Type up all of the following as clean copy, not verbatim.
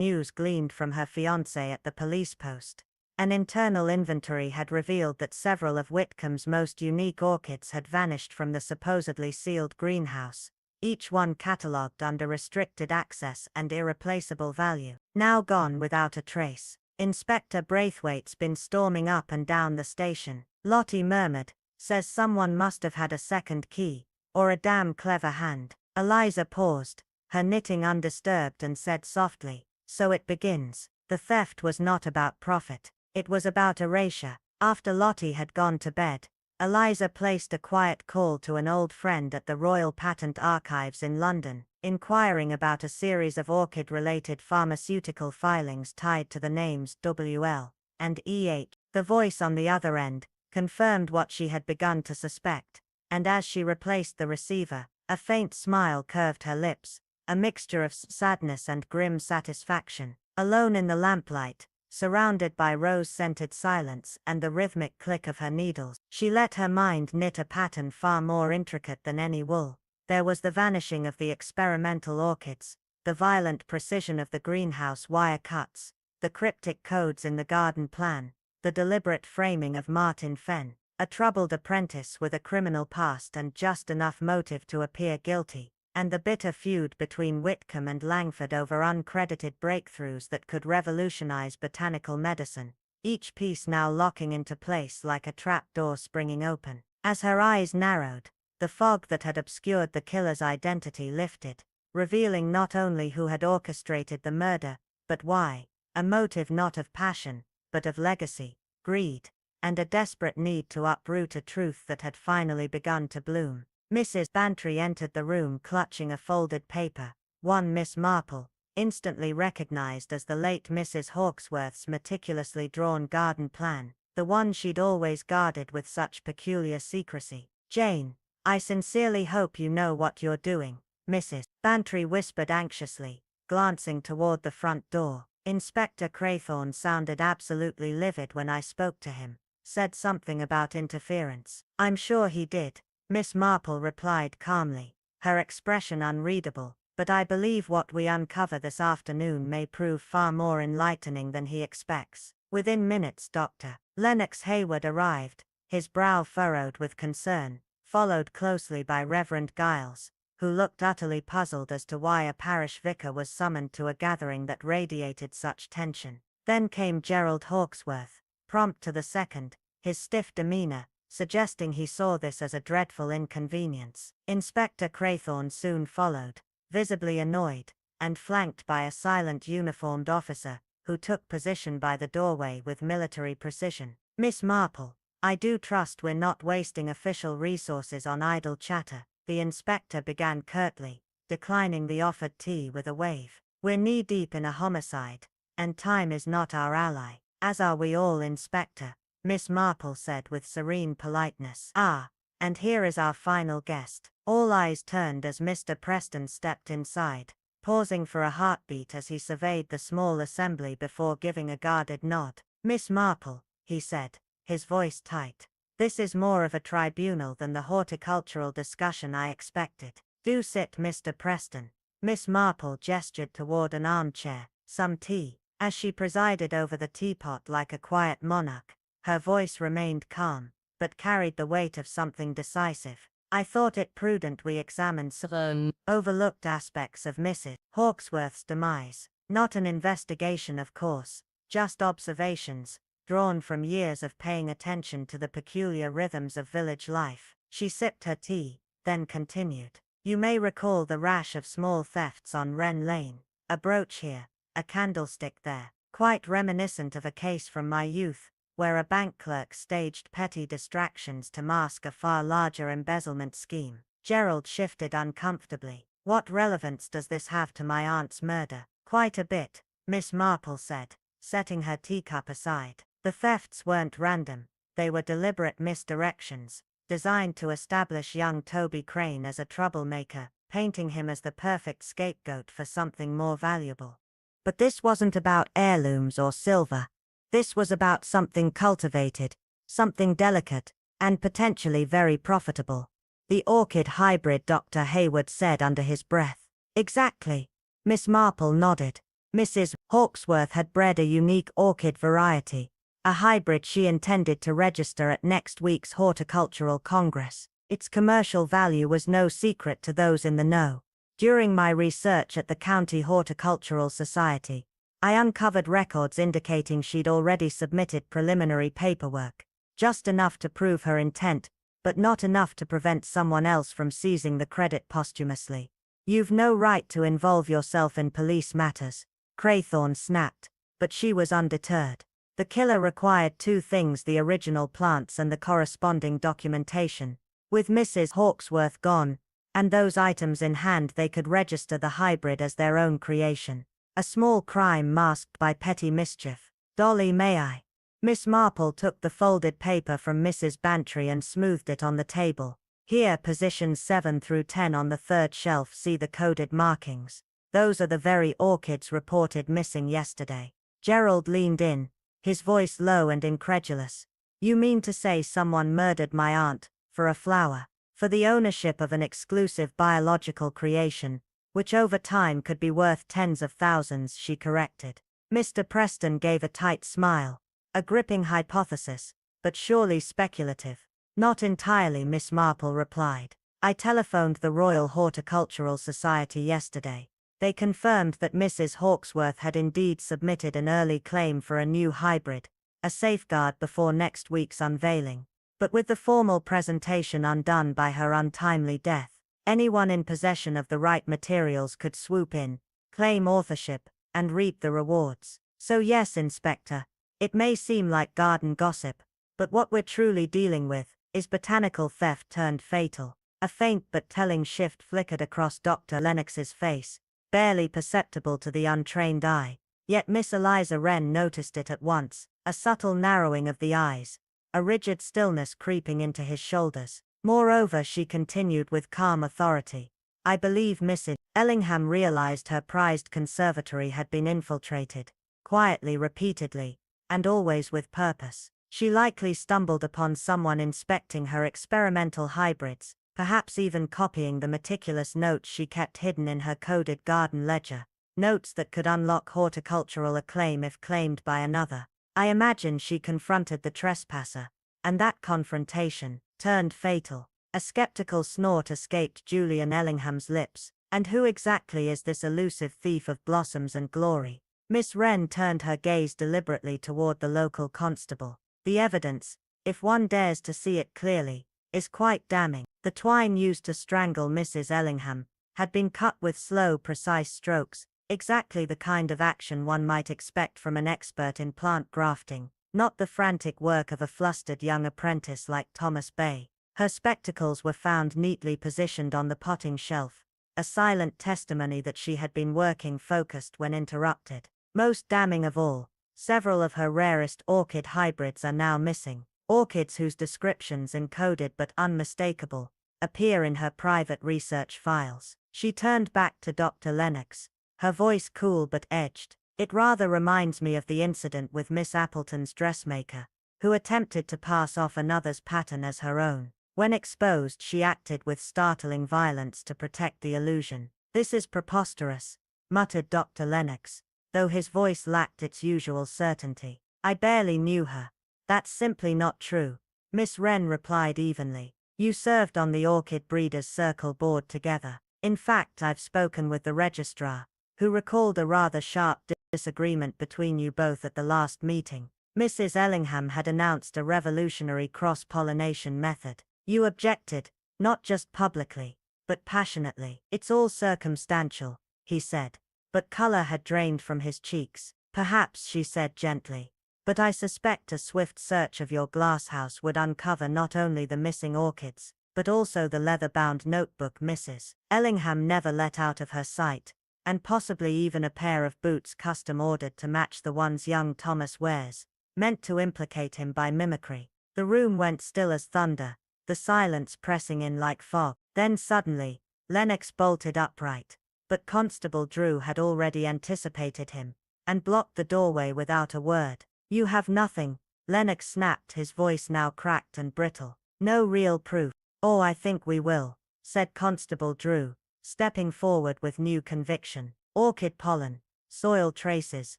News gleaned from her fiancé at the police post. An internal inventory had revealed that several of Whitcomb's most unique orchids had vanished from the supposedly sealed greenhouse, each one catalogued under restricted access and irreplaceable value. Now gone without a trace. Inspector Braithwaite's been storming up and down the station, Lottie murmured. Says someone must have had a second key, or a damn clever hand. Eliza paused, her knitting undisturbed, and said softly, "So it begins." The theft was not about profit. It was about erasure. After Lottie had gone to bed, Eliza placed a quiet call to an old friend at the Royal Patent Archives in London, inquiring about a series of orchid-related pharmaceutical filings tied to the names W.L. and E.H. The voice on the other end confirmed what she had begun to suspect, and as she replaced the receiver, a faint smile curved her lips, a mixture of sadness and grim satisfaction. Alone in the lamplight, surrounded by rose-scented silence and the rhythmic click of her needles, she let her mind knit a pattern far more intricate than any wool. There was the vanishing of the experimental orchids, the violent precision of the greenhouse wire cuts, the cryptic codes in the garden plan, the deliberate framing of Martin Fenn, a troubled apprentice with a criminal past and just enough motive to appear guilty, and the bitter feud between Whitcomb and Langford over uncredited breakthroughs that could revolutionize botanical medicine, each piece now locking into place like a trapdoor springing open. As her eyes narrowed, the fog that had obscured the killer's identity lifted, revealing not only who had orchestrated the murder, but why, a motive not of passion, but of legacy, greed, and a desperate need to uproot a truth that had finally begun to bloom. Mrs. Bantry entered the room clutching a folded paper, one Miss Marple, instantly recognized as the late Mrs. Hawkesworth's meticulously drawn garden plan, the one she'd always guarded with such peculiar secrecy. "Jane, I sincerely hope you know what you're doing," Mrs. Bantry whispered anxiously, glancing toward the front door. "Inspector Craythorne sounded absolutely livid when I spoke to him, said something about interference." "I'm sure he did," Miss Marple replied calmly, her expression unreadable, "but I believe what we uncover this afternoon may prove far more enlightening than he expects." Within minutes Dr. Lennox Hayward arrived, his brow furrowed with concern, followed closely by Reverend Giles, who looked utterly puzzled as to why a parish vicar was summoned to a gathering that radiated such tension. Then came Gerald Hawkesworth, prompt to the second, his stiff demeanor suggesting he saw this as a dreadful inconvenience. Inspector Craythorne soon followed, visibly annoyed, and flanked by a silent uniformed officer, who took position by the doorway with military precision. "Miss Marple, I do trust we're not wasting official resources on idle chatter," the inspector began curtly, declining the offered tea with a wave. "We're knee-deep in a homicide, and time is not our ally." "As are we all, Inspector," Miss Marple said with serene politeness. "Ah, and here is our final guest." All eyes turned as Mr. Preston stepped inside, pausing for a heartbeat as he surveyed the small assembly before giving a guarded nod. "Miss Marple," he said, his voice tight, "this is more of a tribunal than the horticultural discussion I expected." "Do sit, Mr. Preston." Miss Marple gestured toward an armchair. "Some tea." As she presided over the teapot like a quiet monarch, her voice remained calm, but carried the weight of something decisive. "I thought it prudent we examine some overlooked aspects of Mrs. Hawkesworth's demise. Not an investigation, of course, just observations, drawn from years of paying attention to the peculiar rhythms of village life." She sipped her tea, then continued. "You may recall the rash of small thefts on Wren Lane, a brooch here, a candlestick there, quite reminiscent of a case from my youth, where a bank clerk staged petty distractions to mask a far larger embezzlement scheme." Gerald shifted uncomfortably. "What relevance does this have to my aunt's murder?" "Quite a bit," Miss Marple said, setting her teacup aside. "The thefts weren't random, they were deliberate misdirections, designed to establish young Toby Crane as a troublemaker, painting him as the perfect scapegoat for something more valuable. But this wasn't about heirlooms or silver. This was about something cultivated, something delicate, and potentially very profitable." "The orchid hybrid," Dr. Hayward said under his breath. "Exactly." Miss Marple nodded, Mrs. Hawksworth had bred a unique orchid variety, a hybrid she intended to register at next week's Horticultural Congress. Its commercial value was no secret to those in the know. During my research at the County Horticultural Society, I uncovered records indicating she'd already submitted preliminary paperwork, just enough to prove her intent, but not enough to prevent someone else from seizing the credit posthumously. "You've no right to involve yourself in police matters," Craythorne snapped, but she was undeterred. The killer required two things: the original plants and the corresponding documentation. With Mrs. Hawksworth gone, and those items in hand, they could register the hybrid as their own creation. A small crime masked by petty mischief. "Dolly, may I?" Miss Marple took the folded paper from Mrs. Bantry and smoothed it on the table. "Here, positions 7 through 10 on the third shelf, see the coded markings. Those are the very orchids reported missing yesterday." Gerald leaned in, his voice low and incredulous. "You mean to say someone murdered my aunt, for a flower? For the ownership of an exclusive biological creation, which over time could be worth tens of thousands," she corrected. Mr. Preston gave a tight smile. "A gripping hypothesis, but surely speculative." "Not entirely," Miss Marple replied. "I telephoned the Royal Horticultural Society yesterday. They confirmed that Mrs. Hawksworth had indeed submitted an early claim for a new hybrid, a safeguard before next week's unveiling. But with the formal presentation undone by her untimely death, anyone in possession of the right materials could swoop in, claim authorship, and reap the rewards. So yes, Inspector, it may seem like garden gossip, but what we're truly dealing with is botanical theft turned fatal." A faint but telling shift flickered across Dr. Lennox's face, barely perceptible to the untrained eye. Yet Miss Eliza Wren noticed it at once, a subtle narrowing of the eyes, a rigid stillness creeping into his shoulders. Moreover, she continued with calm authority, "I believe Mrs. Ellingham realized her prized conservatory had been infiltrated, quietly, repeatedly, and always with purpose. She likely stumbled upon someone inspecting her experimental hybrids, perhaps even copying the meticulous notes she kept hidden in her coded garden ledger, notes that could unlock horticultural acclaim if claimed by another. I imagine she confronted the trespasser, and that confrontation turned fatal." A skeptical snort escaped Julian Ellingham's lips. "And who exactly is this elusive thief of blossoms and glory?" Miss Wren turned her gaze deliberately toward the local constable. "The evidence, if one dares to see it clearly, is quite damning. The twine used to strangle Mrs. Ellingham had been cut with slow, precise strokes, exactly the kind of action one might expect from an expert in plant grafting, not the frantic work of a flustered young apprentice like Thomas Bay." Her spectacles were found neatly positioned on the potting shelf, a silent testimony that she had been working focused when interrupted. "Most damning of all, several of her rarest orchid hybrids are now missing. Orchids whose descriptions, encoded but unmistakable, appear in her private research files." She turned back to Dr. Lennox, her voice cool but edged. "It rather reminds me of the incident with Miss Appleton's dressmaker, who attempted to pass off another's pattern as her own. When exposed, she acted with startling violence to protect the illusion." "This is preposterous," muttered Dr. Lennox, though his voice lacked its usual certainty. "I barely knew her." "That's simply not true," Miss Wren replied evenly. "You served on the Orchid Breeders' Circle board together. In fact, I've spoken with the registrar, who recalled a rather sharp disagreement between you both at the last meeting. Mrs. Ellingham had announced a revolutionary cross-pollination method. You objected, not just publicly, but passionately." "It's all circumstantial," he said, but color had drained from his cheeks. "Perhaps," she said gently, "but I suspect a swift search of your glasshouse would uncover not only the missing orchids, but also the leather-bound notebook Mrs. Ellingham never let out of her sight, and possibly even a pair of boots custom-ordered to match the ones young Thomas wears, meant to implicate him by mimicry." The room went still as thunder, the silence pressing in like fog. Then suddenly, Lennox bolted upright, but Constable Drew had already anticipated him, and blocked the doorway without a word. "You have nothing," Lennox snapped, his voice now cracked and brittle. "No real proof." "Oh, I think we will," said Constable Drew, stepping forward with new conviction. "Orchid pollen. soil traces,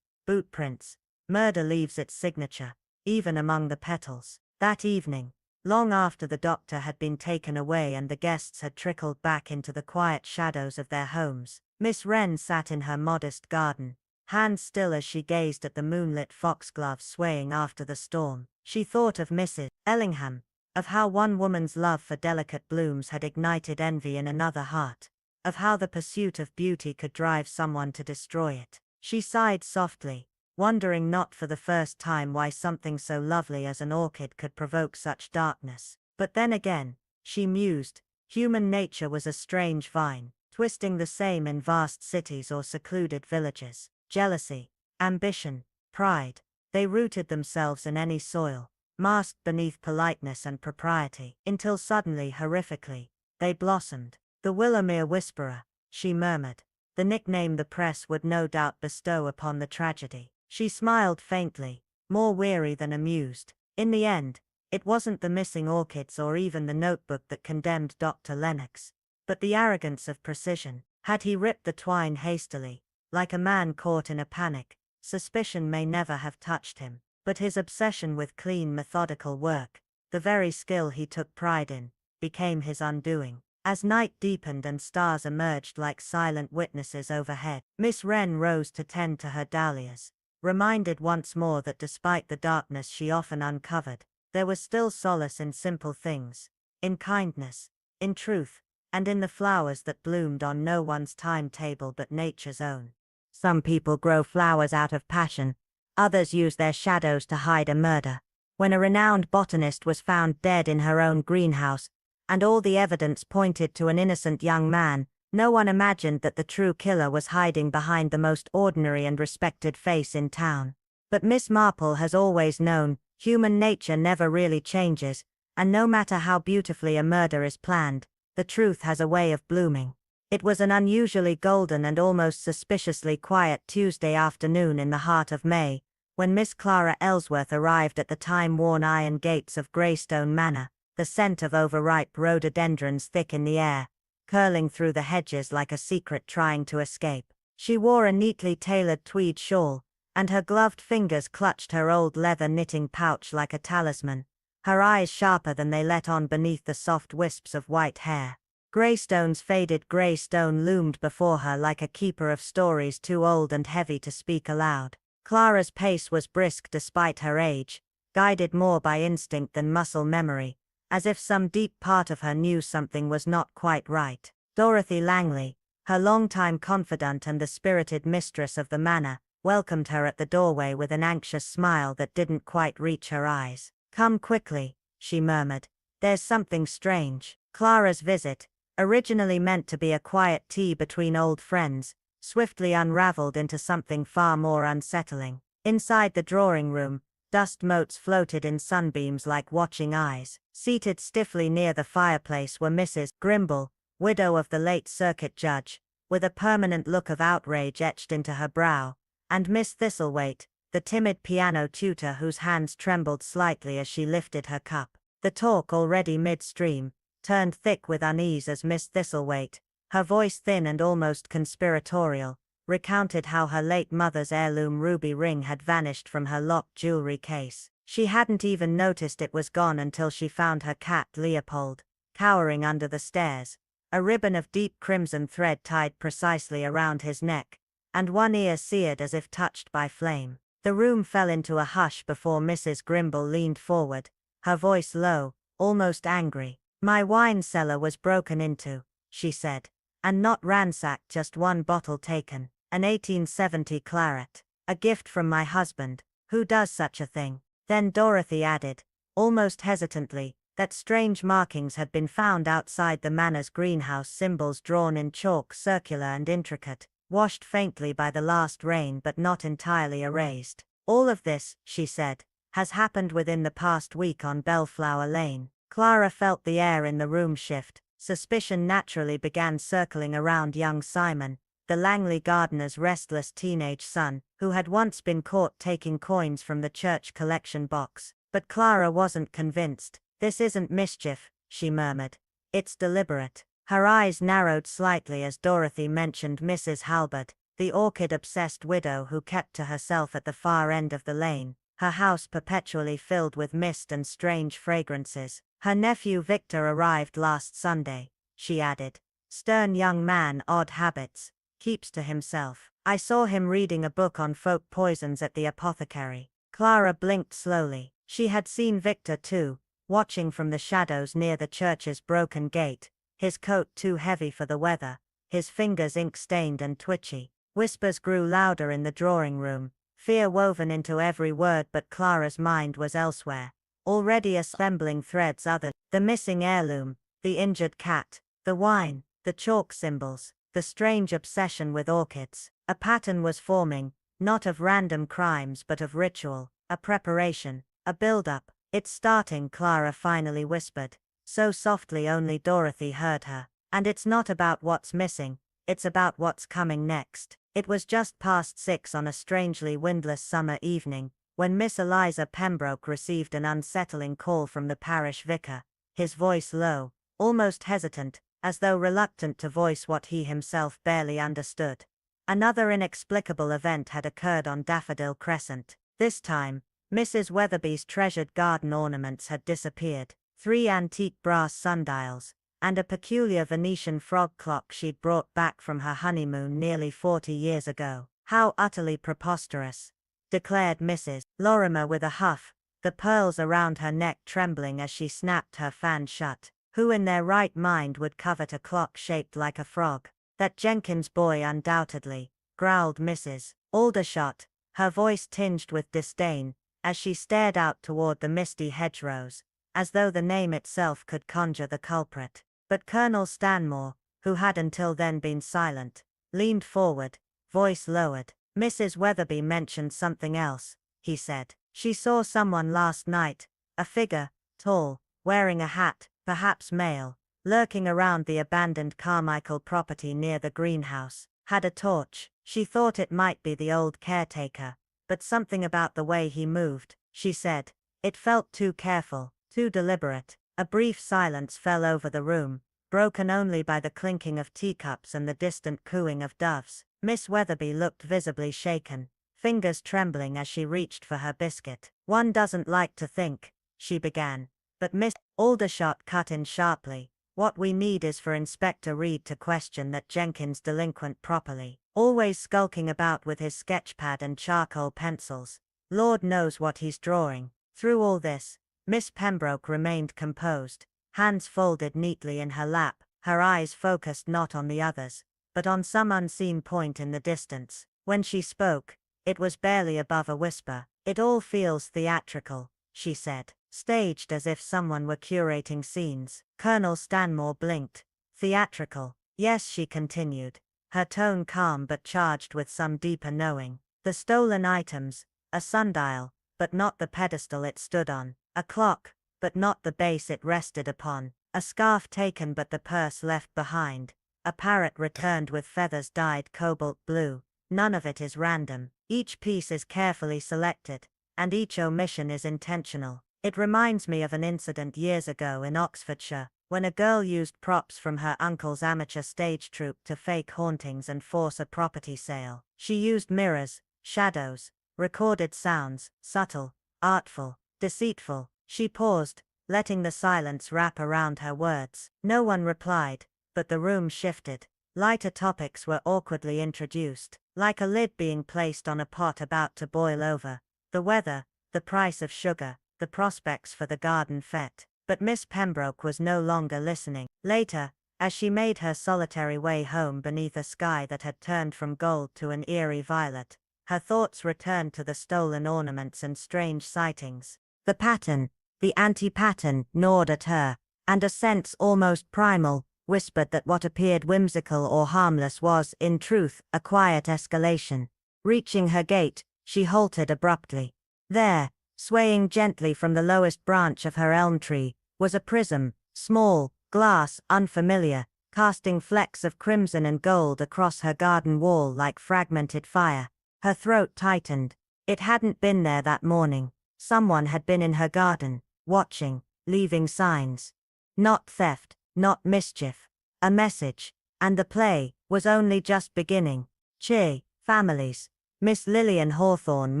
boot prints. Murder leaves its signature, even among the petals. That evening, long after the doctor had been taken away and the guests had trickled back into the quiet shadows of their homes, Miss Wren sat in her modest garden, hands still as she gazed at the moonlit foxglove swaying after the storm. She thought of Mrs. Ellingham, of how one woman's love for delicate blooms had ignited envy in another heart, of how the pursuit of beauty could drive someone to destroy it. She sighed softly, wondering not for the first time why something so lovely as an orchid could provoke such darkness. But then again, she mused, human nature was a strange vine, twisting the same in vast cities or secluded villages. Jealousy, ambition, pride, they rooted themselves in any soil, masked beneath politeness and propriety, until suddenly, horrifically, they blossomed. The Willowmere Whisperer, she murmured, the nickname the press would no doubt bestow upon the tragedy. She smiled faintly, more weary than amused. In the end, it wasn't the missing orchids or even the notebook that condemned Dr. Lennox, but the arrogance of precision. Had he ripped the twine hastily, like a man caught in a panic, suspicion may never have touched him. But his obsession with clean, methodical work, the very skill he took pride in, became his undoing. As night deepened and stars emerged like silent witnesses overhead, Miss Wren rose to tend to her dahlias, reminded once more that despite the darkness she often uncovered, there was still solace in simple things, in kindness, in truth, and in the flowers that bloomed on no one's timetable but nature's own. Some people grow flowers out of passion, others use their shadows to hide a murder. When a renowned botanist was found dead in her own greenhouse, and all the evidence pointed to an innocent young man, no one imagined that the true killer was hiding behind the most ordinary and respected face in town. But Miss Marple has always known, human nature never really changes, and no matter how beautifully a murder is planned, the truth has a way of blooming. It was an unusually golden and almost suspiciously quiet Tuesday afternoon in the heart of May, when Miss Clara Ellsworth arrived at the time-worn iron gates of Greystone Manor, the scent of overripe rhododendrons thick in the air, curling through the hedges like a secret trying to escape. She wore a neatly tailored tweed shawl, and her gloved fingers clutched her old leather knitting pouch like a talisman, her eyes sharper than they let on beneath the soft wisps of white hair. Greystone's faded grey stone loomed before her like a keeper of stories too old and heavy to speak aloud. Clara's pace was brisk despite her age, guided more by instinct than muscle memory, as if some deep part of her knew something was not quite right. Dorothy Langley, her longtime confidant and the spirited mistress of the manor, welcomed her at the doorway with an anxious smile that didn't quite reach her eyes. "Come quickly," she murmured. "There's something strange." Clara's visit, originally meant to be a quiet tea between old friends, swiftly unraveled into something far more unsettling. Inside the drawing room, dust motes floated in sunbeams like watching eyes. Seated stiffly near the fireplace were Mrs. Grimble, widow of the late circuit judge, with a permanent look of outrage etched into her brow, and Miss Thistlethwaite, the timid piano tutor whose hands trembled slightly as she lifted her cup. The talk, already midstream, turned thick with unease as Miss Thistlethwaite, her voice thin and almost conspiratorial, recounted how her late mother's heirloom ruby ring had vanished from her locked jewelry case. She hadn't even noticed it was gone until she found her cat Leopold, cowering under the stairs, a ribbon of deep crimson thread tied precisely around his neck, and one ear seared as if touched by flame. The room fell into a hush before Mrs. Grimble leaned forward, her voice low, almost angry. "My wine cellar was broken into," she said, "and not ransacked, just one bottle taken, an 1870 claret, a gift from my husband, who does such a thing." Then Dorothy added, almost hesitantly, that strange markings had been found outside the manor's greenhouse, symbols drawn in chalk, circular and intricate, washed faintly by the last rain but not entirely erased. "All of this," she said, "has happened within the past week on Bellflower Lane." Clara felt the air in the room shift. Suspicion naturally began circling around young Simon, the Langley gardener's restless teenage son, who had once been caught taking coins from the church collection box. But Clara wasn't convinced. "This isn't mischief," she murmured. "It's deliberate." Her eyes narrowed slightly as Dorothy mentioned Mrs. Halbert, the orchid-obsessed widow who kept to herself at the far end of the lane, her house perpetually filled with mist and strange fragrances. Her nephew Victor arrived last Sunday, she added. Stern young man, odd habits, keeps to himself. I saw him reading a book on folk poisons at the apothecary. Clara blinked slowly. She had seen Victor too, watching from the shadows near the church's broken gate, his coat too heavy for the weather, his fingers ink-stained and twitchy. Whispers grew louder in the drawing room, fear woven into every word, but Clara's mind was elsewhere, already assembling threads other, the missing heirloom, the injured cat, the wine, the chalk symbols, the strange obsession with orchids. A pattern was forming, not of random crimes but of ritual, a preparation, a build-up. It's starting, Clara finally whispered, so softly only Dorothy heard her. And it's not about what's missing, it's about what's coming next. It was just past 6 on a strangely windless summer evening, when Miss Eliza Pembroke received an unsettling call from the parish vicar, his voice low, almost hesitant, as though reluctant to voice what he himself barely understood. Another inexplicable event had occurred on Daffodil Crescent. This time, Mrs. Weatherby's treasured garden ornaments had disappeared. 3 antique brass sundials, and a peculiar Venetian frog clock she'd brought back from her honeymoon nearly 40 years ago. How utterly preposterous, declared Mrs. Lorimer with a huff, the pearls around her neck trembling as she snapped her fan shut. Who in their right mind would covet a clock shaped like a frog? That Jenkins boy undoubtedly, growled Mrs. Aldershot, her voice tinged with disdain, as she stared out toward the misty hedgerows, as though the name itself could conjure the culprit. But Colonel Stanmore, who had until then been silent, leaned forward, voice lowered. Mrs. Weatherby mentioned something else, he said. She saw someone last night, a figure, tall, wearing a hat, perhaps male, lurking around the abandoned Carmichael property near the greenhouse. Had a torch. She thought it might be the old caretaker, but something about the way he moved, she said. It felt too careful, too deliberate. A brief silence fell over the room, broken only by the clinking of teacups and the distant cooing of doves. Miss Weatherby looked visibly shaken, fingers trembling as she reached for her biscuit. One doesn't like to think, she began, but Miss Aldershot cut in sharply. What we need is for Inspector Reed to question that Jenkins delinquent properly, always skulking about with his sketchpad and charcoal pencils. Lord knows what he's drawing. Through all this, Miss Pembroke remained composed, hands folded neatly in her lap, her eyes focused not on the others, but on some unseen point in the distance. When she spoke, it was barely above a whisper. It all feels theatrical, she said, staged as if someone were curating scenes. Colonel Stanmore blinked. Theatrical? Yes, she continued, her tone calm but charged with some deeper knowing. The stolen items, a sundial, but not the pedestal it stood on. A clock, but not the base it rested upon. A scarf taken but the purse left behind. A parrot returned with feathers dyed cobalt blue. None of it is random. Each piece is carefully selected, and each omission is intentional. It reminds me of an incident years ago in Oxfordshire, when a girl used props from her uncle's amateur stage troupe to fake hauntings and force a property sale. She used mirrors, shadows, recorded sounds, subtle, artful, deceitful. She paused, letting the silence wrap around her words. No one replied, but the room shifted. Lighter topics were awkwardly introduced, like a lid being placed on a pot about to boil over. The weather, the price of sugar, the prospects for the garden fete. But Miss Pembroke was no longer listening. Later, as she made her solitary way home beneath a sky that had turned from gold to an eerie violet, her thoughts returned to the stolen ornaments and strange sightings. The pattern, the anti-pattern, gnawed at her, and a sense almost primal whispered that what appeared whimsical or harmless was, in truth, a quiet escalation. Reaching her gate, she halted abruptly. There, swaying gently from the lowest branch of her elm tree, was a prism, small, glass, unfamiliar, casting flecks of crimson and gold across her garden wall like fragmented fire. Her throat tightened. It hadn't been there that morning. Someone had been in her garden, watching, leaving signs. Not theft, not mischief. A message. And the play was only just beginning. Che, Families. Miss Lillian Hawthorne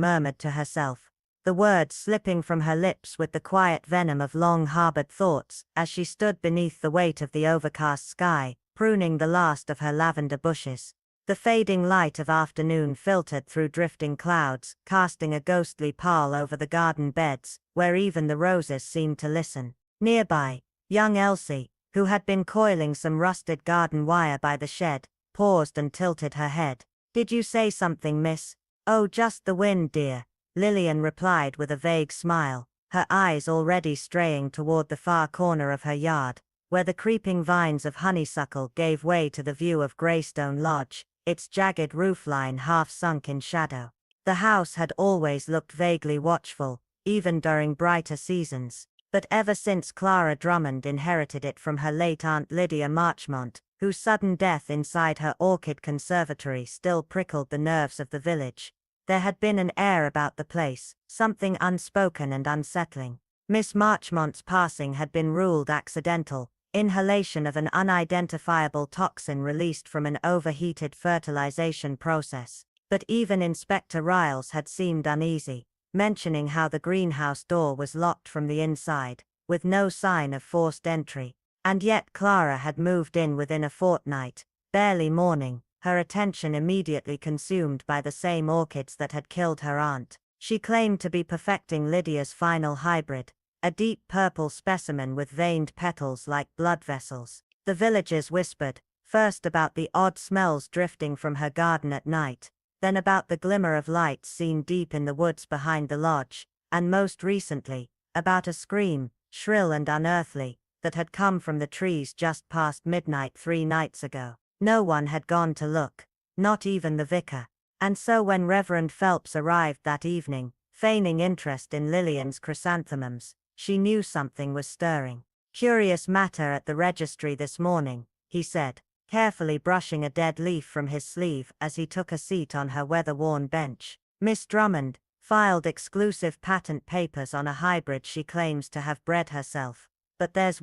murmured to herself, the words slipping from her lips with the quiet venom of long-harbored thoughts, as she stood beneath the weight of the overcast sky, pruning the last of her lavender bushes. The fading light of afternoon filtered through drifting clouds, casting a ghostly pall over the garden beds, where even the roses seemed to listen. Nearby, young Elsie, who had been coiling some rusted garden wire by the shed, paused and tilted her head. "Did you say something, miss?" "Oh, just the wind, dear," Lillian replied with a vague smile, her eyes already straying toward the far corner of her yard, where the creeping vines of honeysuckle gave way to the view of Greystone Lodge, its jagged roofline half sunk in shadow. The house had always looked vaguely watchful, even during brighter seasons, but ever since Clara Drummond inherited it from her late Aunt Lydia Marchmont, whose sudden death inside her orchid conservatory still prickled the nerves of the village, there had been an air about the place, something unspoken and unsettling. Miss Marchmont's passing had been ruled accidental, inhalation of an unidentifiable toxin released from an overheated fertilization process, but even Inspector Riles had seemed uneasy, mentioning how the greenhouse door was locked from the inside, with no sign of forced entry. And yet Clara had moved in within a fortnight, barely mourning, her attention immediately consumed by the same orchids that had killed her aunt. She claimed to be perfecting Lydia's final hybrid, a deep purple specimen with veined petals like blood vessels. The villagers whispered, first about the odd smells drifting from her garden at night, then about the glimmer of lights seen deep in the woods behind the lodge, and most recently, about a scream, shrill and unearthly, that had come from the trees just past midnight 3 nights ago. No one had gone to look, not even the vicar. And so when Reverend Phelps arrived that evening, feigning interest in Lillian's chrysanthemums, she knew something was stirring. "Curious matter at the registry this morning," he said, carefully brushing a dead leaf from his sleeve as he took a seat on her weather-worn bench. "Miss Drummond filed exclusive patent papers on a hybrid she claims to have bred herself. But there's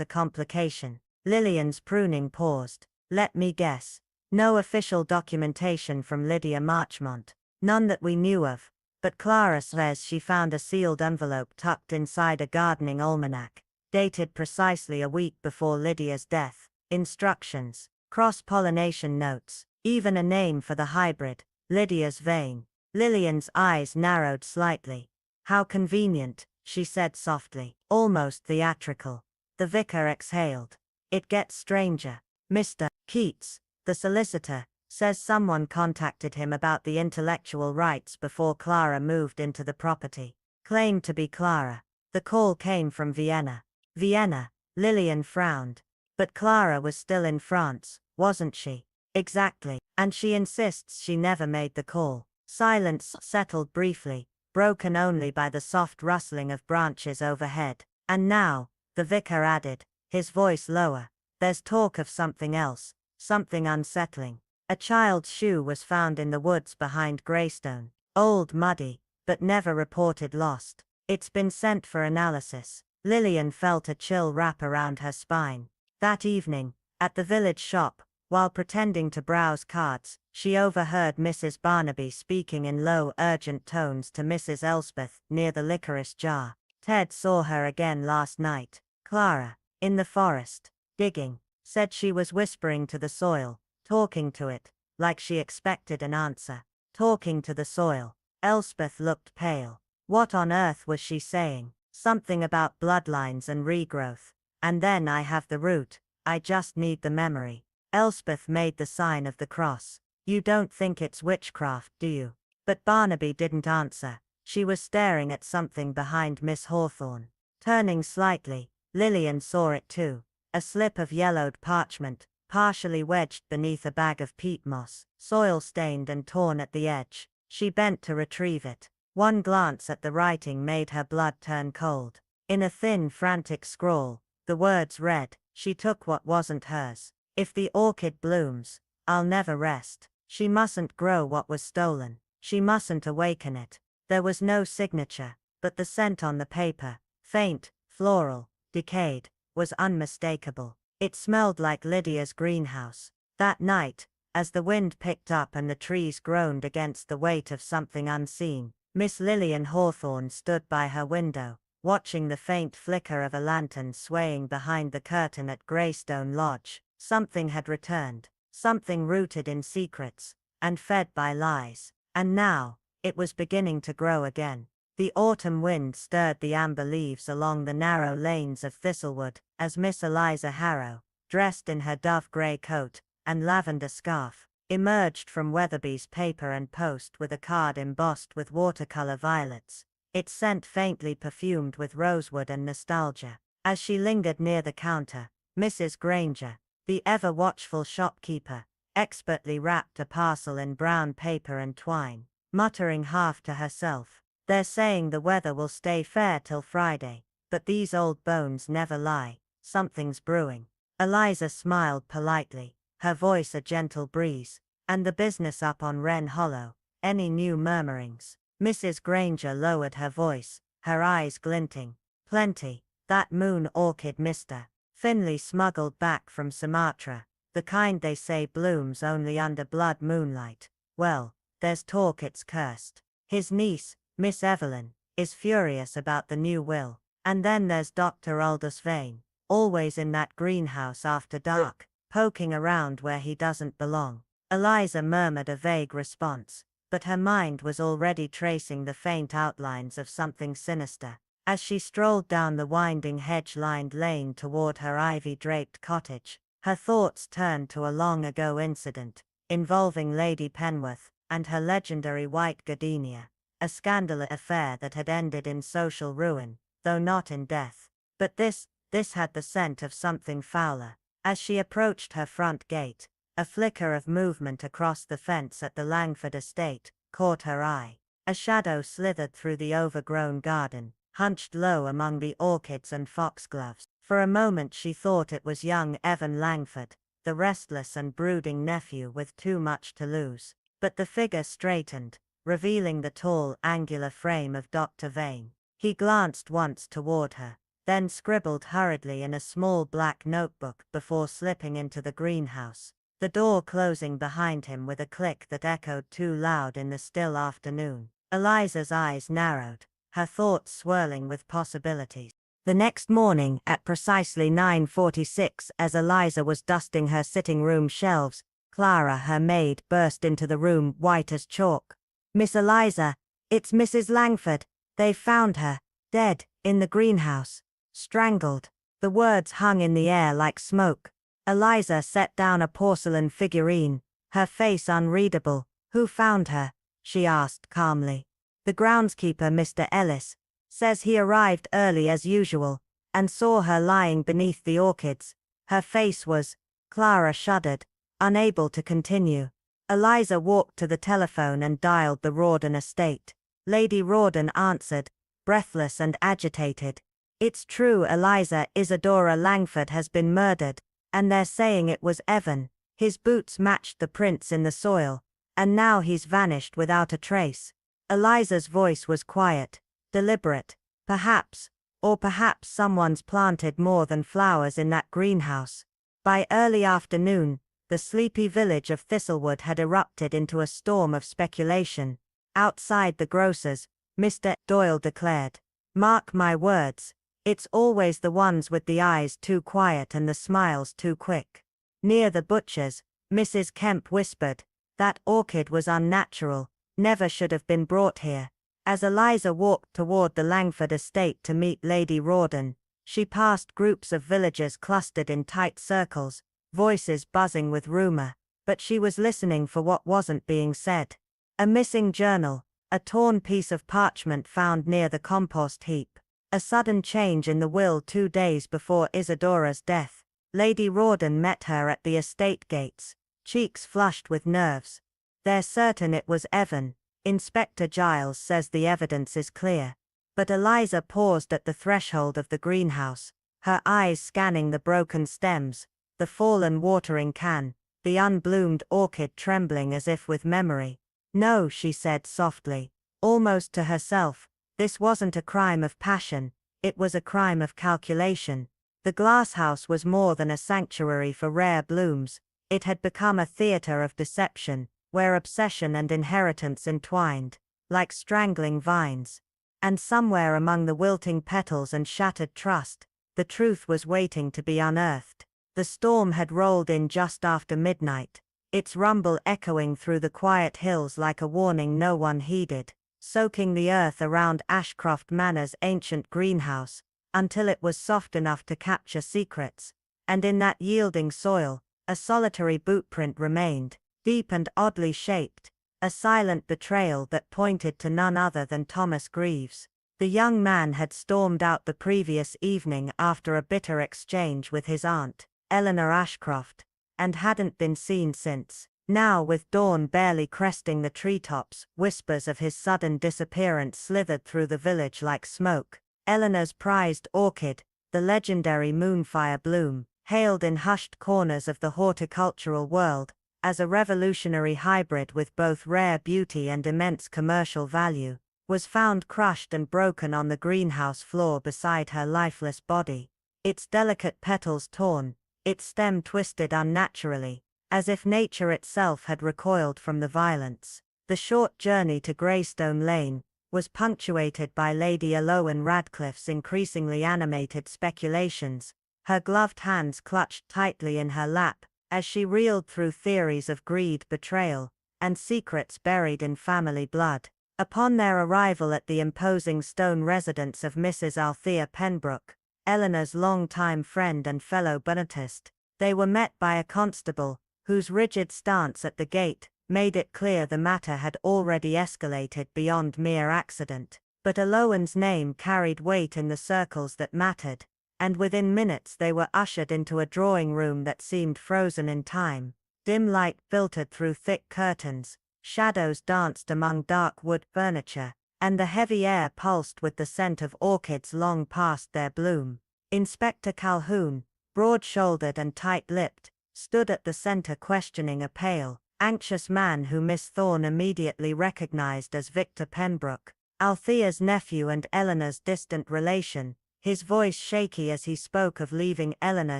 a complication." Lillian's pruning paused. "Let me guess. No official documentation from Lydia Marchmont. None that we knew of. But Clara says she found a sealed envelope tucked inside a gardening almanac, dated precisely a week before Lydia's death. Instructions, cross-pollination notes, even a name for the hybrid, Lydia's vein." Lillian's eyes narrowed slightly. "How convenient," she said softly, almost theatrical. The vicar exhaled. "It gets stranger. Mr. Keats, the solicitor, says someone contacted him about the intellectual rights before Clara moved into the property. Claimed to be Clara. The call came from Vienna." "Vienna?" Lillian frowned. "But Clara was still in France, wasn't she?" "Exactly. And she insists she never made the call." Silence settled briefly, broken only by the soft rustling of branches overhead. "And now," the vicar added, his voice lower, "there's talk of something else, something unsettling. A child's shoe was found in the woods behind Greystone. Old, muddy, but never reported lost. It's been sent for analysis." Lillian felt a chill wrap around her spine. That evening, at the village shop, while pretending to browse cards, she overheard Mrs. Barnaby speaking in low, urgent tones to Mrs. Elspeth near the licorice jar. "Ted saw her again last night. Clara, in the forest, digging. Said she was whispering to the soil, talking to it, like she expected an answer. Talking to the soil." Elspeth looked pale. What on earth was she saying? Something about bloodlines and regrowth. "And then I have the root, I just need the memory." Elspeth made the sign of the cross. "You don't think it's witchcraft, do you?" But Barnaby didn't answer. She was staring at something behind Miss Hawthorne. Turning slightly, Lillian saw it too. A slip of yellowed parchment, partially wedged beneath a bag of peat moss, soil-stained and torn at the edge. She bent to retrieve it. One glance at the writing made her blood turn cold. In a thin, frantic scrawl, the words read. She took what wasn't hers. "If the orchid blooms, I'll never rest." She mustn't grow what was stolen. She mustn't awaken it. There was no signature, but the scent on the paper, faint, floral, decayed, was unmistakable. It smelled like Lydia's greenhouse. That night, as the wind picked up and the trees groaned against the weight of something unseen. Miss Lillian Hawthorne stood by her window, watching the faint flicker of a lantern swaying behind the curtain at Greystone Lodge. Something had returned, something rooted in secrets, and fed by lies. And now, it was beginning to grow again. The autumn wind stirred the amber leaves along the narrow lanes of Thistlewood, as Miss Eliza Harrow, dressed in her dove-grey coat and lavender scarf, emerged from Weatherby's paper and post with a card embossed with watercolor violets, its scent faintly perfumed with rosewood and nostalgia. As she lingered near the counter, Mrs. Granger, the ever-watchful shopkeeper, expertly wrapped a parcel in brown paper and twine, muttering half to herself, "They're saying the weather will stay fair till Friday, but these old bones never lie, something's brewing." Eliza smiled politely, her voice a gentle breeze. "And the business up on Wren Hollow, any new murmurings?" Mrs. Granger lowered her voice, her eyes glinting. "Plenty. That moon orchid Mr. Finley smuggled back from Sumatra, the kind they say blooms only under blood moonlight. Well, there's talk it's cursed. His niece, Miss Evelyn, is furious about the new will. And then there's Dr. Aldous Vane, always in that greenhouse after dark, poking around where he doesn't belong." Eliza murmured a vague response, but her mind was already tracing the faint outlines of something sinister. As she strolled down the winding hedge-lined lane toward her ivy-draped cottage, her thoughts turned to a long-ago incident, involving Lady Penworth and her legendary white gardenia, a scandalous affair that had ended in social ruin, though not in death. But this had the scent of something fouler. As she approached her front gate, a flicker of movement across the fence at the Langford estate caught her eye. A shadow slithered through the overgrown garden, hunched low among the orchids and foxgloves. For a moment she thought it was young Evan Langford, the restless and brooding nephew with too much to lose. But the figure straightened, revealing the tall, angular frame of Dr. Vane. He glanced once toward her, then scribbled hurriedly in a small black notebook before slipping into the greenhouse, the door closing behind him with a click that echoed too loud in the still afternoon. Eliza's eyes narrowed, her thoughts swirling with possibilities. The next morning, at precisely 9:46, as Eliza was dusting her sitting room shelves, Clara, her maid, burst into the room, white as chalk. "Miss Eliza, it's Mrs. Langford. They've found her, dead, in the greenhouse. Strangled." The words hung in the air like smoke. Eliza set down a porcelain figurine, her face unreadable. "Who found her?" she asked calmly. "The groundskeeper, Mr. Ellis, says he arrived early as usual, and saw her lying beneath the orchids. Her face was—" Clara shuddered, unable to continue. Eliza walked to the telephone and dialed the Rawdon estate. Lady Rawdon answered, breathless and agitated. "It's true, Eliza. Isadora Langford has been murdered, and they're saying it was Evan. His boots matched the prints in the soil, and now he's vanished without a trace." Eliza's voice was quiet, deliberate. "Perhaps, or perhaps someone's planted more than flowers in that greenhouse." By early afternoon, the sleepy village of Thistlewood had erupted into a storm of speculation. Outside the grocer's, Mr. Doyle declared, "Mark my words, it's always the ones with the eyes too quiet and the smiles too quick." Near the butcher's, Mrs. Kemp whispered, "That orchid was unnatural, never should have been brought here." As Eliza walked toward the Langford estate to meet Lady Rawdon, she passed groups of villagers clustered in tight circles, voices buzzing with rumor, but she was listening for what wasn't being said. A missing journal, a torn piece of parchment found near the compost heap, a sudden change in the will 2 days before Isadora's death. Lady Rawdon met her at the estate gates, cheeks flushed with nerves. "They're certain it was Evan. Inspector Giles says the evidence is clear." But Eliza paused at the threshold of the greenhouse, her eyes scanning the broken stems, the fallen watering can, the unbloomed orchid trembling as if with memory. "No," she said softly, almost to herself, "this wasn't a crime of passion, it was a crime of calculation." The glasshouse was more than a sanctuary for rare blooms, It had become a theater of deception, where obsession and inheritance entwined, like strangling vines. And somewhere among the wilting petals and shattered trust, the truth was waiting to be unearthed. The storm had rolled in just after midnight, its rumble echoing through the quiet hills like a warning no one heeded, soaking the earth around Ashcroft Manor's ancient greenhouse, until it was soft enough to capture secrets, and in that yielding soil, a solitary bootprint remained, deep and oddly shaped, a silent betrayal that pointed to none other than Thomas Greaves. The young man had stormed out the previous evening after a bitter exchange with his aunt, Eleanor Ashcroft, and hadn't been seen since. Now, with dawn barely cresting the treetops, whispers of his sudden disappearance slithered through the village like smoke. Eleanor's prized orchid, the legendary moonfire bloom, hailed in hushed corners of the horticultural world as a revolutionary hybrid with both rare beauty and immense commercial value, was found crushed and broken on the greenhouse floor beside her lifeless body, its delicate petals torn, its stem twisted unnaturally, as if nature itself had recoiled from the violence. The short journey to Greystone Lane was punctuated by Lady Aloan Radcliffe's increasingly animated speculations, her gloved hands clutched tightly in her lap, as she reeled through theories of greed, betrayal, and secrets buried in family blood. Upon their arrival at the imposing stone residence of Mrs. Althea Pembroke, Eleanor's longtime friend and fellow bonetist, they were met by a constable, whose rigid stance at the gate made it clear the matter had already escalated beyond mere accident. But Aloan's name carried weight in the circles that mattered, and within minutes they were ushered into a drawing room that seemed frozen in time. Dim light filtered through thick curtains, shadows danced among dark wood furniture, and the heavy air pulsed with the scent of orchids long past their bloom. Inspector Calhoun, broad-shouldered and tight-lipped, stood at the center questioning a pale, anxious man who Miss Thorne immediately recognized as Victor Pembroke, Althea's nephew and Eleanor's distant relation, his voice shaky as he spoke of leaving Eleanor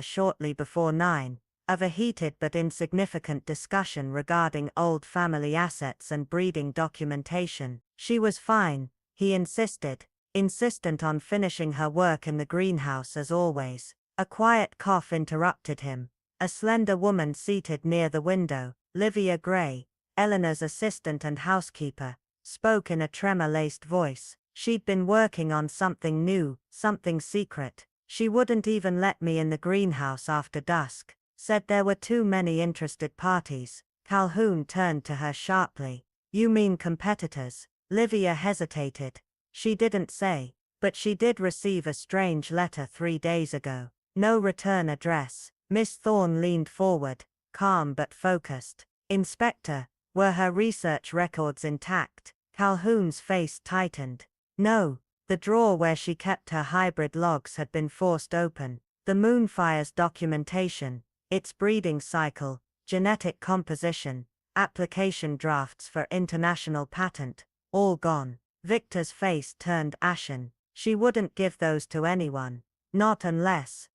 shortly before 9, of a heated but insignificant discussion regarding old family assets and breeding documentation. She was fine, he insisted, insistent on finishing her work in the greenhouse as always. A quiet cough interrupted him. A slender woman seated near the window, Livia Gray, Eleanor's assistant and housekeeper, spoke in a tremor-laced voice. She'd been working on something new, something secret. She wouldn't even let me in the greenhouse after dusk. Said there were too many interested parties. Calhoun turned to her sharply. You mean competitors? Livia hesitated. She didn't say, but she did receive a strange letter 3 days ago. No return address. Miss Thorne leaned forward, calm but focused. Inspector, were her research records intact? Calhoun's face tightened. No, the drawer where she kept her hybrid logs had been forced open. The moonfire's documentation, its breeding cycle, genetic composition, application drafts for international patent, all gone. Victor's face turned ashen. She wouldn't give those to anyone. Not unless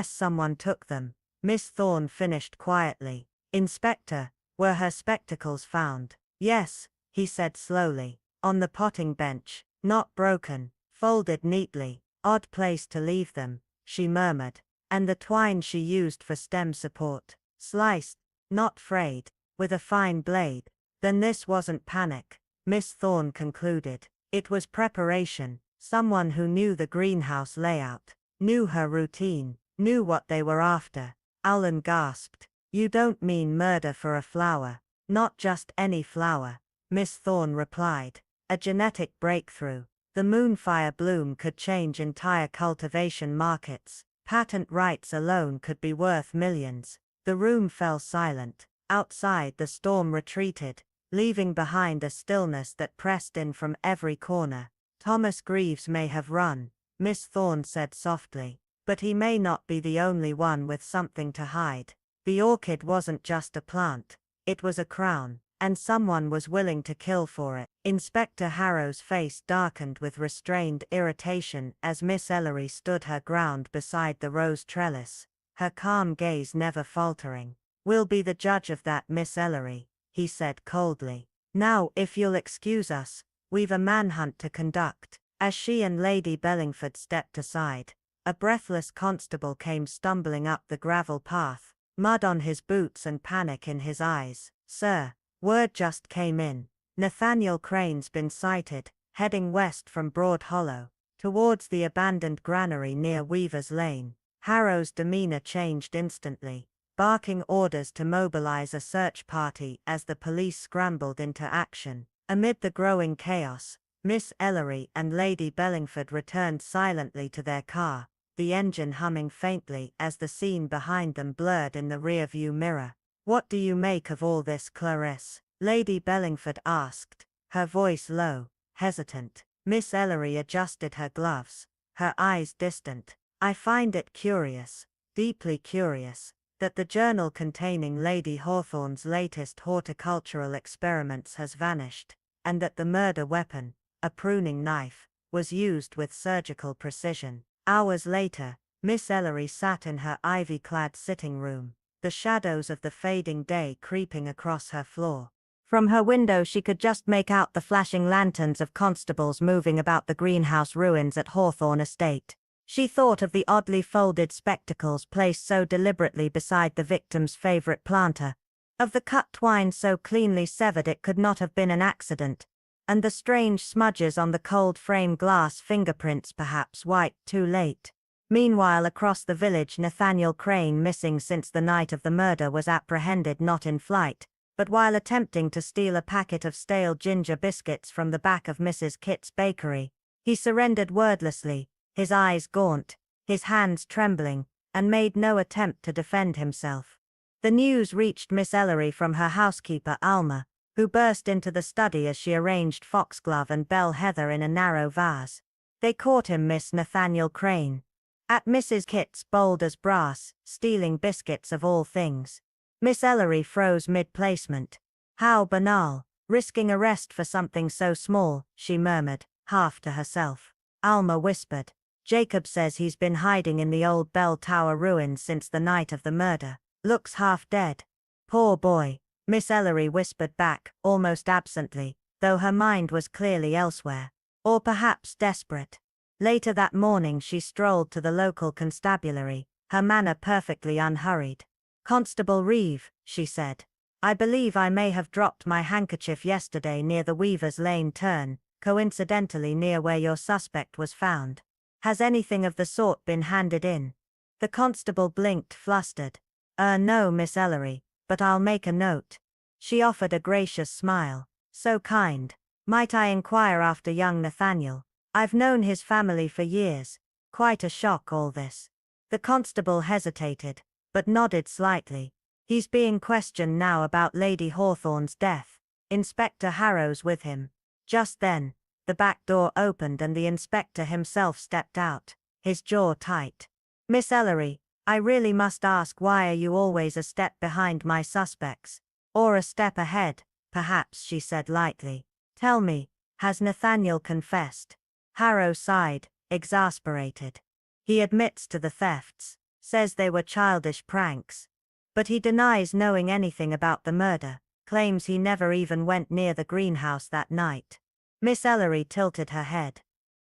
someone took them. Miss Thorne finished quietly. Inspector, were her spectacles found? Yes, he said slowly. On the potting bench. Not broken, folded neatly. Odd place to leave them, she murmured. And the twine she used for stem support. Sliced, not frayed, with a fine blade. Then this wasn't panic, Miss Thorne concluded. It was preparation. Someone who knew the greenhouse layout, knew her routine, knew what they were after. Alan gasped. You don't mean murder for a flower? Not just any flower, Miss Thorne replied. A genetic breakthrough. The moonfire bloom could change entire cultivation markets. Patent rights alone could be worth millions. The room fell silent. Outside the storm retreated, leaving behind a stillness that pressed in from every corner. Thomas Greaves may have run, Miss Thorne said softly, but he may not be the only one with something to hide. The orchid wasn't just a plant, it was a crown. And someone was willing to kill for it. Inspector Harrow's face darkened with restrained irritation as Miss Ellery stood her ground beside the rose trellis, her calm gaze never faltering. "We'll be the judge of that, Miss Ellery," he said coldly. "Now, if you'll excuse us, we've a manhunt to conduct." As she and Lady Bellingford stepped aside, a breathless constable came stumbling up the gravel path, mud on his boots and panic in his eyes. "Sir, word just came in. Nathaniel Crane's been sighted, heading west from Broad Hollow, towards the abandoned granary near Weaver's Lane." Harrow's demeanor changed instantly, barking orders to mobilize a search party as the police scrambled into action. Amid the growing chaos, Miss Ellery and Lady Bellingford returned silently to their car, the engine humming faintly as the scene behind them blurred in the rearview mirror. "What do you make of all this, Clarisse?" Lady Bellingford asked, her voice low, hesitant. Miss Ellery adjusted her gloves, her eyes distant. "I find it curious, deeply curious, that the journal containing Lady Hawthorne's latest horticultural experiments has vanished, and that the murder weapon, a pruning knife, was used with surgical precision." Hours later, Miss Ellery sat in her ivy-clad sitting room, the shadows of the fading day creeping across her floor. From her window she could just make out the flashing lanterns of constables moving about the greenhouse ruins at Hawthorne Estate. She thought of the oddly folded spectacles placed so deliberately beside the victim's favorite planter, of the cut twine so cleanly severed it could not have been an accident, and the strange smudges on the cold frame glass, fingerprints perhaps wiped too late. Meanwhile, across the village, Nathaniel Crane, missing since the night of the murder, was apprehended not in flight, but while attempting to steal a packet of stale ginger biscuits from the back of Mrs. Kitt's bakery. He surrendered wordlessly, his eyes gaunt, his hands trembling, and made no attempt to defend himself. The news reached Miss Ellery from her housekeeper Alma, who burst into the study as she arranged foxglove and bell heather in a narrow vase. "They caught him, Miss Nathaniel Crane. At Mrs. Kitt's, bold as brass, stealing biscuits of all things." Miss Ellery froze mid-placement. "How banal, risking arrest for something so small," she murmured, half to herself. Alma whispered, "Jacob says he's been hiding in the old bell tower ruins since the night of the murder. Looks half dead." "Poor boy," Miss Ellery whispered back, almost absently, though her mind was clearly elsewhere. Or perhaps desperate. Later that morning she strolled to the local constabulary, her manner perfectly unhurried. "Constable Reeve," she said, "I believe I may have dropped my handkerchief yesterday near the Weaver's Lane turn, coincidentally near where your suspect was found. Has anything of the sort been handed in?" The constable blinked, flustered. No, Miss Ellery, but I'll make a note." She offered a gracious smile. "So kind. Might I inquire after young Nathaniel? I've known his family for years. Quite a shock, all this." The constable hesitated, but nodded slightly. "He's being questioned now about Lady Hawthorne's death. Inspector Harrow's with him." Just then, the back door opened and the inspector himself stepped out, his jaw tight. "Miss Ellery, I really must ask, why are you always a step behind my suspects? Or a step ahead, perhaps," she said lightly. "Tell me, has Nathaniel confessed?" Harrow sighed, exasperated. "He admits to the thefts, says they were childish pranks. But he denies knowing anything about the murder, claims he never even went near the greenhouse that night." Miss Ellery tilted her head.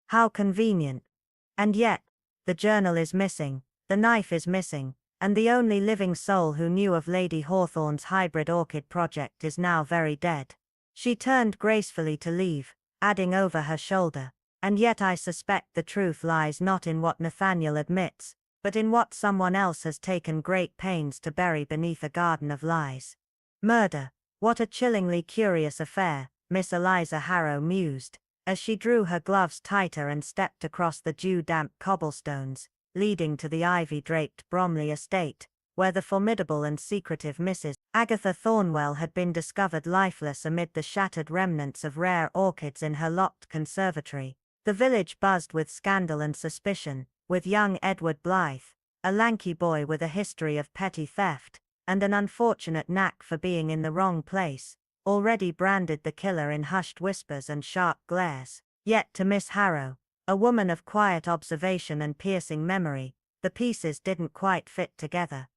"How convenient. And yet, the journal is missing, the knife is missing, and the only living soul who knew of Lady Hawthorne's hybrid orchid project is now very dead." She turned gracefully to leave, adding over her shoulder, "And yet I suspect the truth lies not in what Nathaniel admits, but in what someone else has taken great pains to bury beneath a garden of lies." "Murder, what a chillingly curious affair," Miss Eliza Harrow mused, as she drew her gloves tighter and stepped across the dew-damp cobblestones, leading to the ivy-draped Bromley estate, where the formidable and secretive Mrs. Agatha Thornwell had been discovered lifeless amid the shattered remnants of rare orchids in her locked conservatory. The village buzzed with scandal and suspicion, with young Edward Blythe, a lanky boy with a history of petty theft, and an unfortunate knack for being in the wrong place, already branded the killer in hushed whispers and sharp glares. Yet to Miss Harrow, a woman of quiet observation and piercing memory, the pieces didn't quite fit together.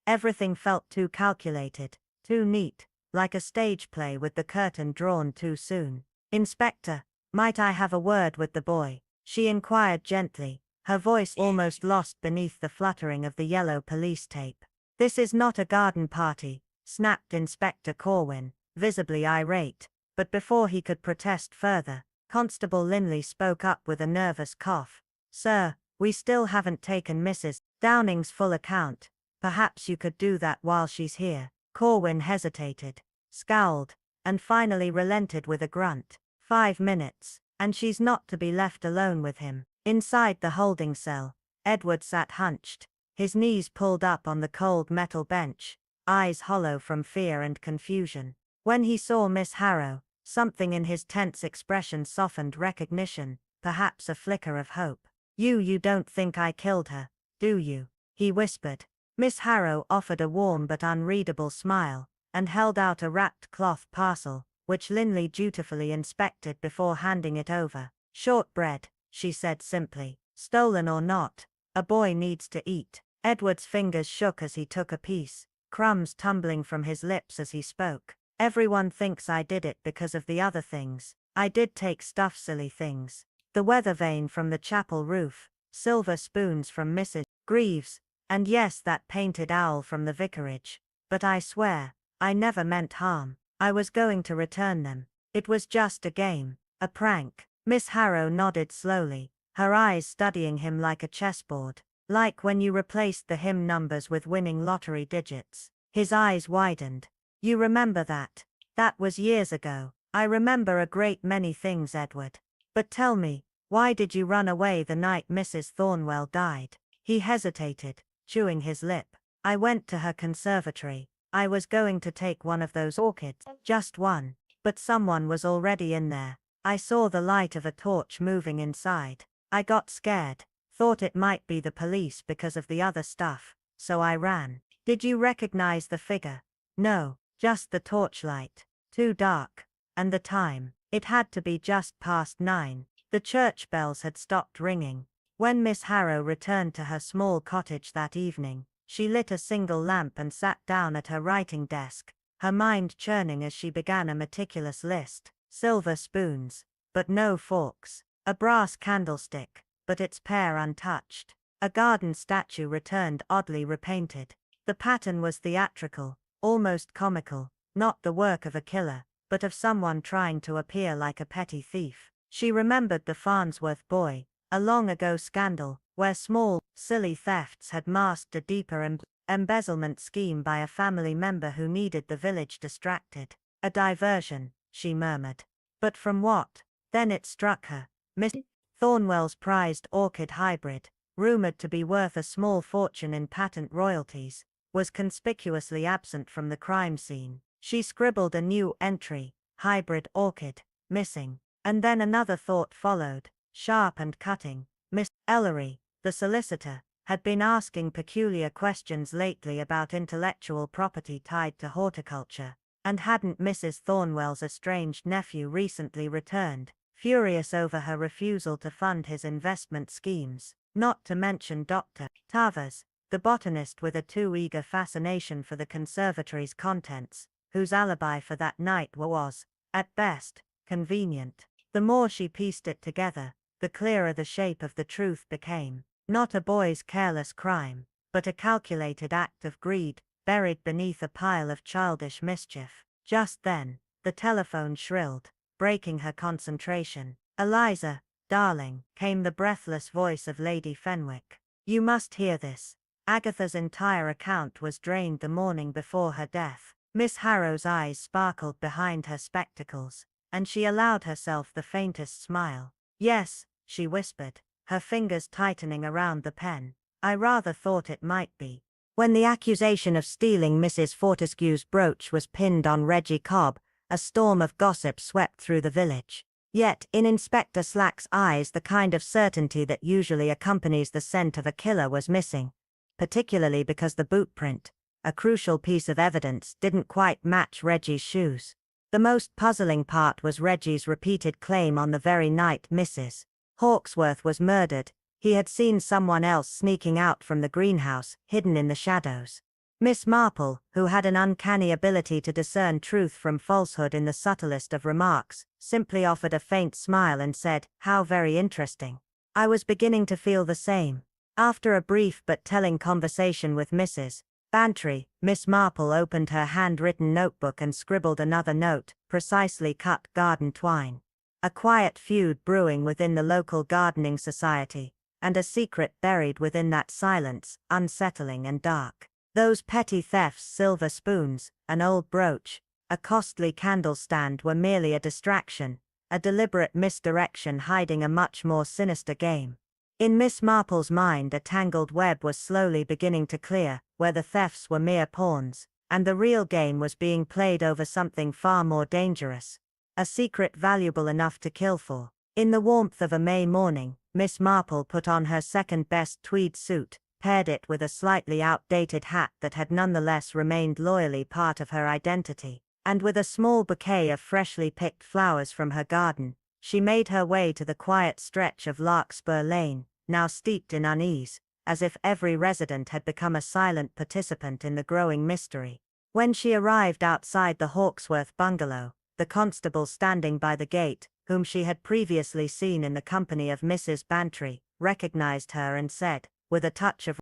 Everything felt too calculated, too neat, like a stage play with the curtain drawn too soon. "Inspector, might I have a word with the boy?" she inquired gently, her voice almost lost beneath the fluttering of the yellow police tape. "This is not a garden party," snapped Inspector Corwin, visibly irate, but before he could protest further, Constable Linley spoke up with a nervous cough. "Sir, we still haven't taken Mrs. Downing's full account. Perhaps you could do that while she's here." Corwin hesitated, scowled, and finally relented with a grunt. 5 minutes, and she's not to be left alone with him. Inside the holding cell, Edward sat hunched, his knees pulled up on the cold metal bench, eyes hollow from fear and confusion. When he saw Miss Harrow, something in his tense expression softened recognition, perhaps a flicker of hope. You don't think I killed her, do you?" he whispered. Miss Harrow offered a warm but unreadable smile, and held out a wrapped cloth parcel, which Linley dutifully inspected before handing it over. "Shortbread," she said simply. "Stolen or not, a boy needs to eat." Edward's fingers shook as he took a piece, crumbs tumbling from his lips as he spoke. "Everyone thinks I did it because of the other things. I did take stuff, silly things. The weather vane from the chapel roof, silver spoons from Mrs. Greaves, and yes, that painted owl from the vicarage. But I swear, I never meant harm. I was going to return them. It was just a game, a prank." Miss Harrow nodded slowly, her eyes studying him like a chessboard. "Like when you replaced the hymn numbers with winning lottery digits." His eyes widened. "You remember that? That was years ago." "I remember a great many things, Edward. But tell me, why did you run away the night Mrs. Thornwell died?" He hesitated, chewing his lip. "I went to her conservatory. I was going to take one of those orchids, just one, but someone was already in there. I saw the light of a torch moving inside. I got scared, thought it might be the police because of the other stuff, so I ran." "Did you recognize the figure?" "No, just the torchlight. Too dark. And the time. It had to be just past 9. The church bells had stopped ringing." When Miss Harrow returned to her small cottage that evening, she lit a single lamp and sat down at her writing desk, her mind churning as she began a meticulous list. Silver spoons, but no forks. A brass candlestick, but its pair untouched. A garden statue returned oddly repainted. The pattern was theatrical, almost comical, not the work of a killer, but of someone trying to appear like a petty thief. She remembered the Farnsworth boy, a long-ago scandal, where small, silly thefts had masked a deeper embezzlement scheme by a family member who needed the village distracted. "A diversion," she murmured. "But from what?" Then it struck her. Miss Thornwell's prized orchid hybrid, rumored to be worth a small fortune in patent royalties, was conspicuously absent from the crime scene. She scribbled a new entry, "Hybrid orchid, missing." And then another thought followed, sharp and cutting. Miss Ellery, the solicitor, had been asking peculiar questions lately about intellectual property tied to horticulture, and hadn't Mrs. Thornwell's estranged nephew recently returned, furious over her refusal to fund his investment schemes, not to mention Dr. Tavers, the botanist with a too eager fascination for the conservatory's contents, whose alibi for that night was, at best, convenient. The more she pieced it together, the clearer the shape of the truth became. Not a boy's careless crime, but a calculated act of greed, buried beneath a pile of childish mischief. Just then, the telephone shrilled, breaking her concentration. "Eliza, darling," came the breathless voice of Lady Fenwick. "You must hear this. Agatha's entire account was drained the morning before her death." Miss Harrow's eyes sparkled behind her spectacles, and she allowed herself the faintest smile. "Yes," she whispered, her fingers tightening around the pen. "I rather thought it might be." When the accusation of stealing Mrs. Fortescue's brooch was pinned on Reggie Cobb, a storm of gossip swept through the village. Yet, in Inspector Slack's eyes, the kind of certainty that usually accompanies the scent of a killer was missing, particularly because the boot print, a crucial piece of evidence, didn't quite match Reggie's shoes. The most puzzling part was Reggie's repeated claim on the very night Mrs. Hawksworth was murdered, he had seen someone else sneaking out from the greenhouse, hidden in the shadows. Miss Marple, who had an uncanny ability to discern truth from falsehood in the subtlest of remarks, simply offered a faint smile and said, "How very interesting." I was beginning to feel the same. After a brief but telling conversation with Mrs. Bantry, Miss Marple opened her handwritten notebook and scribbled another note, precisely cut garden twine. A quiet feud brewing within the local gardening society, and a secret buried within that silence, unsettling and dark. Those petty thefts, silver spoons, an old brooch, a costly candle stand were merely a distraction, a deliberate misdirection hiding a much more sinister game. In Miss Marple's mind a tangled web was slowly beginning to clear, where the thefts were mere pawns, and the real game was being played over something far more dangerous. A secret valuable enough to kill for. In the warmth of a May morning, Miss Marple put on her second-best tweed suit, paired it with a slightly outdated hat that had nonetheless remained loyally part of her identity, and with a small bouquet of freshly picked flowers from her garden, she made her way to the quiet stretch of Larkspur Lane, now steeped in unease, as if every resident had become a silent participant in the growing mystery. When she arrived outside the Hawksworth bungalow, the constable standing by the gate, whom she had previously seen in the company of Mrs. Bantry, recognized her and said, with a touch of